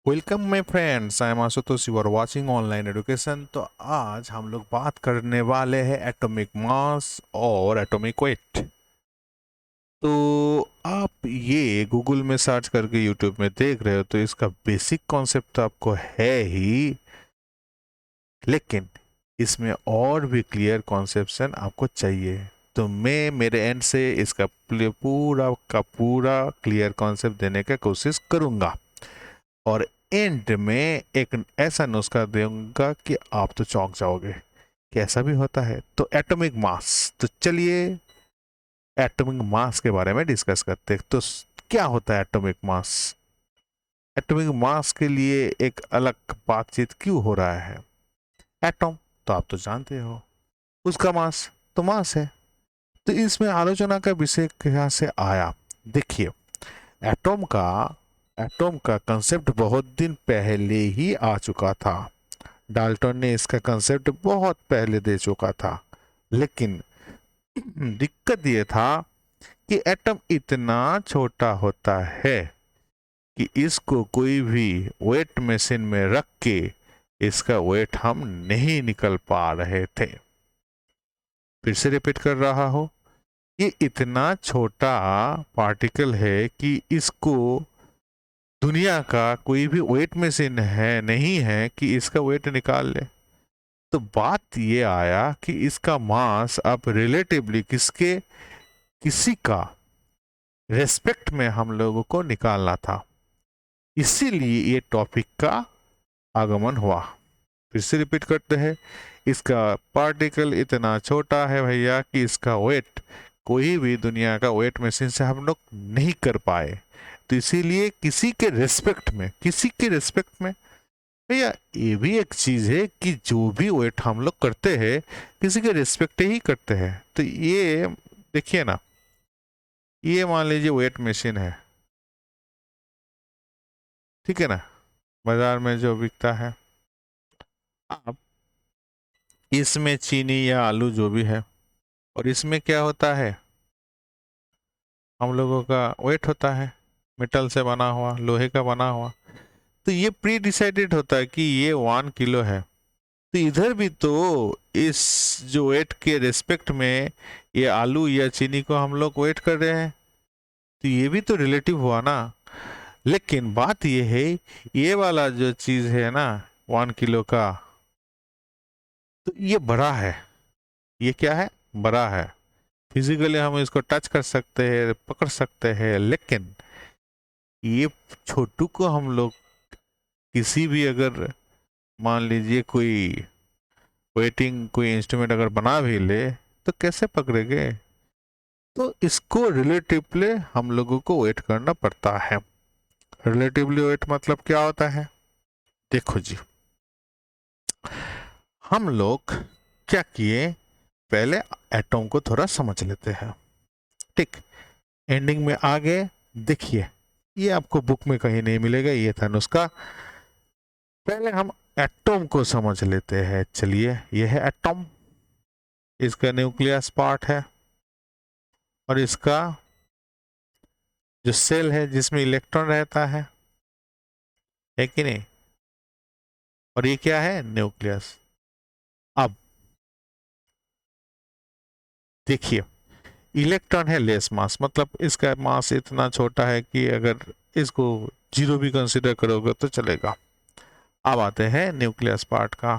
Welcome my friends, I am Ashutosh, you are watching online education. तो आज हम लोग बात करने वाले हैं एटॉमिक मास और एटॉमिक वेट। तो आप ये गूगल में सर्च करके यूट्यूब में देख रहे हो तो इसका बेसिक कॉन्सेप्ट तो आपको है ही, लेकिन इसमें और भी क्लियर कॉन्सेप्शन आपको चाहिए। तो मैं मेरे एंड से इसका पूरा का पूरा क्लियर कॉन्सेप्ट देने का कोशिश करूंगा और एंड में एक ऐसा नुस्खा दूंगा कि आप तो चौंक जाओगे कि ऐसा भी होता है। तो एटॉमिक मास, तो चलिए एटॉमिक मास के बारे में डिस्कस करते हैं। तो क्या होता है एटॉमिक मास? एटॉमिक मास के लिए एक अलग बातचीत क्यों हो रहा है? एटॉम तो आप तो जानते हो, उसका मास तो मास है। तो इसमें आलोचना का विषय कहाँ से आया? देखिए, एटॉम का एटॉम का कंसेप्ट बहुत दिन पहले ही आ चुका था। डाल्टन ने इसका कंसेप्ट बहुत पहले दे चुका था, लेकिन दिक्कत ये था कि एटम इतना छोटा होता है कि इसको कोई भी वेट मशीन में रख के इसका वेट हम नहीं निकल पा रहे थे। फिर से रिपीट कर रहा हो, ये इतना छोटा पार्टिकल है कि इसको दुनिया का कोई भी वेट मशीन है नहीं है कि इसका वेट निकाल ले। तो बात ये आया कि इसका मास अब रिलेटिवली किसी का रेस्पेक्ट में हम लोगों को निकालना था, इसीलिए ये टॉपिक का आगमन हुआ। फिर से रिपीट करते हैं, इसका पार्टिकल इतना छोटा है भैया कि इसका वेट कोई भी दुनिया का वेट मशीन से हम लोग नहीं कर पाए। तो इसीलिए किसी के रिस्पेक्ट में भैया ये भी एक चीज है कि जो भी वेट हम लोग करते हैं किसी के रिस्पेक्ट ही करते हैं। तो ये देखिए ना, ये मान लीजिए वेट मशीन है, ठीक है ना, बाजार में जो बिकता है। अब इसमें चीनी या आलू जो भी है, और इसमें क्या होता है, हम लोगों का वेट होता है, मेटल से बना हुआ, लोहे का बना हुआ। तो ये प्री डिसाइडेड होता है कि ये 1 किलो है। तो इधर भी तो इस जो वेट के रिस्पेक्ट में ये आलू या चीनी को हम लोग वेट कर रहे हैं। तो ये भी तो रिलेटिव हुआ ना। लेकिन बात ये है, ये वाला जो चीज है ना, 1 किलो का, तो ये बड़ा है। ये क्या है? बड़ा है। फिजिकली हम इसको टच कर सकते हैं, पकड़ सकते हैं, लेकिन ये छोटू को हम लोग किसी भी, अगर मान लीजिए कोई वेटिंग कोई इंस्ट्रूमेंट अगर बना भी ले तो कैसे पकड़ेंगे? तो इसको रिलेटिवली हम लोगों को वेट करना पड़ता है। रिलेटिवली वेट मतलब क्या होता है? देखो जी, हम लोग क्या किए, पहले एटॉम को थोड़ा समझ लेते हैं। ठीक, एंडिंग में आगे देखिए, ये आपको बुक में कहीं नहीं मिलेगा, ये था नुस्खा। पहले हम एटॉम को समझ लेते हैं। चलिए, ये है एटॉम, इसका न्यूक्लियस पार्ट है, और इसका जो सेल है जिसमें इलेक्ट्रॉन रहता है कि नहीं? और ये क्या है? न्यूक्लियस। अब देखिए, इलेक्ट्रॉन है लेस मास, मतलब इसका मास इतना छोटा है कि अगर इसको जीरो भी कंसीडर करोगे तो चलेगा। अब आते हैं न्यूक्लियस पार्ट का।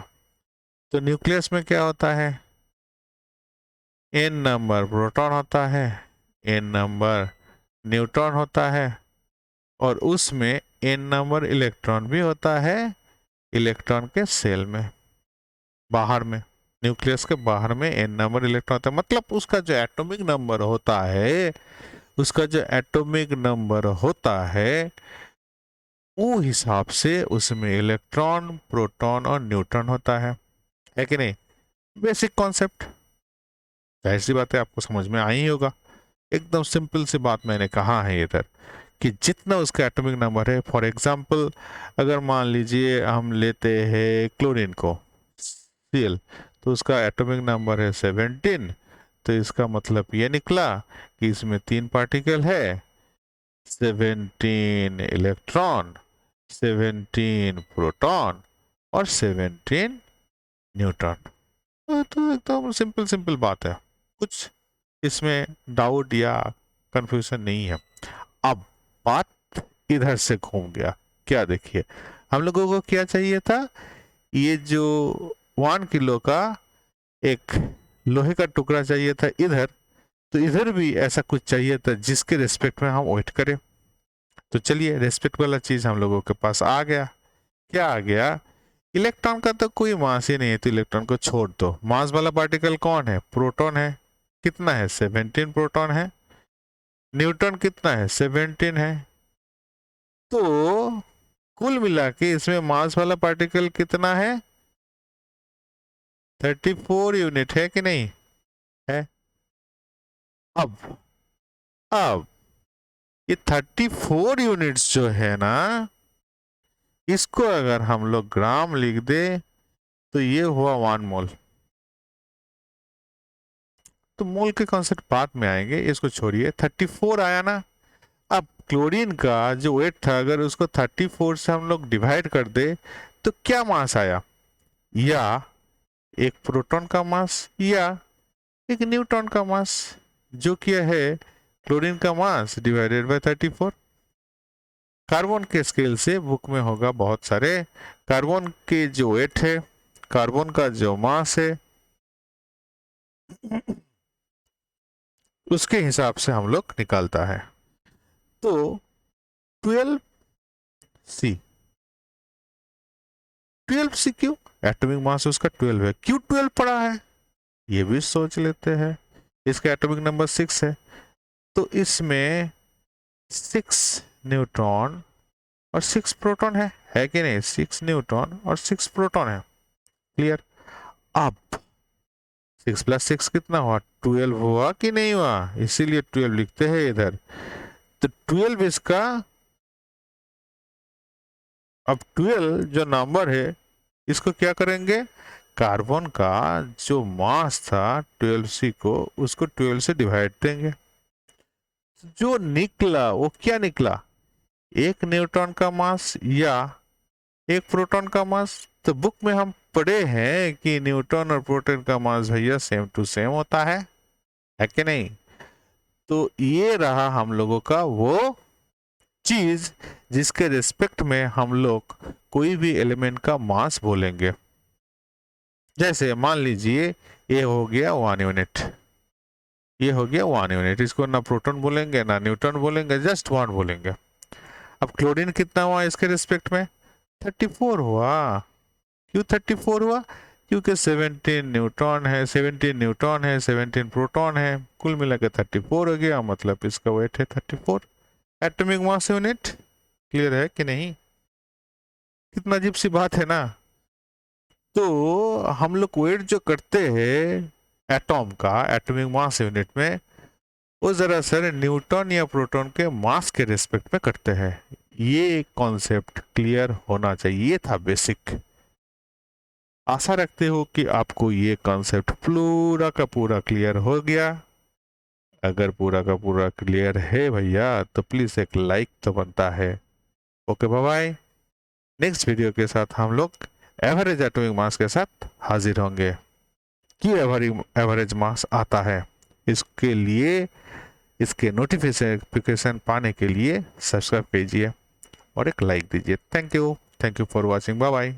तो न्यूक्लियस में क्या होता है? एन नंबर प्रोटॉन होता है, एन नंबर न्यूट्रॉन होता है, और उसमें एन नंबर इलेक्ट्रॉन भी होता है इलेक्ट्रॉन के सेल में, बाहर में। न्यूक्लियस के बाहर में एन नंबर इलेक्ट्रॉन होता है, मतलब उसका जो एटॉमिक नंबर होता है वो हिसाब से उसमें इलेक्ट्रॉन, प्रोटॉन और न्यूट्रॉन होता है कि नहीं? बेसिक कॉन्सेप्ट, जाहिर सी बात है आपको समझ में आई ही होगा। एकदम सिंपल सी बात मैंने कहा है इधर, कि जितना उसका एटॉमिक नंबर है, फॉर एग्जांपल अगर मान लीजिए हम लेते हैं क्लोरीन को, Cl, तो उसका एटॉमिक नंबर है 17। तो इसका मतलब ये निकला कि इसमें 3 पार्टिकल है, 17 इलेक्ट्रॉन 17 प्रोटॉन और 17 न्यूट्रॉन। तो एकदम सिंपल सिंपल बात है, कुछ इसमें डाउट या कंफ्यूजन नहीं है। अब बात इधर से घूम गया। क्या देखिए, हम लोगों को क्या चाहिए था, ये जो 1 किलो का एक लोहे का टुकड़ा चाहिए था इधर, तो इधर भी ऐसा कुछ चाहिए था जिसके रिस्पेक्ट में हम वेट करें। तो चलिए, रेस्पेक्ट वाला चीज हम लोगों के पास आ गया। क्या आ गया, इलेक्ट्रॉन का तो कोई मास ही नहीं है, तो इलेक्ट्रॉन को छोड़ दो। मास वाला पार्टिकल कौन है, प्रोटॉन है। कितना है, 17 प्रोटॉन है। न्यूट्रॉन कितना है, 17 है। तो कुल मिला के इसमें मास वाला पार्टिकल कितना है, 34 यूनिट है कि नहीं है। अब अब ये 34 यूनिट्स जो है ना, इसको अगर हम लोग ग्राम लिख दे तो ये हुआ 1 मोल। तो मोल के कॉन्सेप्ट बाद में आएंगे, इसको छोड़िए। 34 आया ना। अब क्लोरीन का जो वेट था, अगर उसको 34 से हम लोग डिवाइड कर दे तो क्या मास आया, या एक प्रोटॉन का मास या एक न्यूट्रॉन का मास, जो क्या है क्लोरीन का मास डिवाइडेड बाय 34। कार्बन के स्केल से बुक में होगा बहुत सारे, कार्बन के जो वेट है, कार्बन का जो मास है, उसके हिसाब से हम लोग निकालता है। तो 12C, 12C क्यों, एटॉमिक मास उसका 12 है, क्यों 12 पड़ा है ये भी सोच लेते हैं। इसका एटॉमिक नंबर 6 है, तो इसमें 6 न्यूट्रॉन और 6 प्रोटॉन है कि नहीं, 6 न्यूट्रॉन और 6 प्रोटॉन है। क्लियर। अब 6 + 6 कितना हुआ, 12 हुआ कि नहीं हुआ, इसीलिए 12 लिखते हैं इधर। तो 12 इसका, अब 12 जो नंबर है इसको क्या करेंगे, कार्बन का जो मास था 12C को, उसको 12 से डिवाइड देंगे। जो निकला वो क्या निकला, एक न्यूट्रॉन का मास या एक प्रोटॉन का मास। तो बुक में हम पढ़े हैं कि न्यूट्रॉन और प्रोटॉन का मास भैया सेम टू सेम होता है कि नहीं। तो ये रहा हम लोगों का वो चीज जिसके रिस्पेक्ट में हम लोग कोई भी एलिमेंट का मास बोलेंगे। जैसे मान लीजिए ये हो गया 1 यूनिट, ये हो गया 1 यूनिट, इसको ना प्रोटॉन बोलेंगे ना न्यूट्रॉन बोलेंगे, जस्ट 1 बोलेंगे। अब क्लोरीन कितना हुआ इसके रिस्पेक्ट में, 34 हुआ। क्यों 34 हुआ, क्योंकि 17 न्यूट्रॉन है, 17 न्यूट्रॉन है, 17 प्रोटॉन है, कुल मिलाकर 34 हो गया, मतलब इसका वेट है 34 एटॉमिक मास यूनिट। क्लियर है कि नहीं, कितना अजीब सी बात है ना। तो हम लोग वेट जो करते हैं एटॉम का एटॉमिक मास यूनिट में, वो जरा सर न्यूट्रॉन या प्रोटॉन के मास के रिस्पेक्ट में करते हैं। ये कॉन्सेप्ट क्लियर होना चाहिए, ये था बेसिक। आशा रखते हो कि आपको ये कॉन्सेप्ट पूरा का पूरा क्लियर हो गया। अगर पूरा का पूरा क्लियर है भैया तो प्लीज एक लाइक तो बनता है। Okay bye bye. Next video के साथ हम लोग एवरेज एटॉमिक मास के साथ हाजिर होंगे। कि एवरेज मास आता है, इसके लिए इसके नोटिफिकेशन पाने के लिए सब्सक्राइब कीजिए और एक लाइक दीजिए। Thank you for watching, bye bye.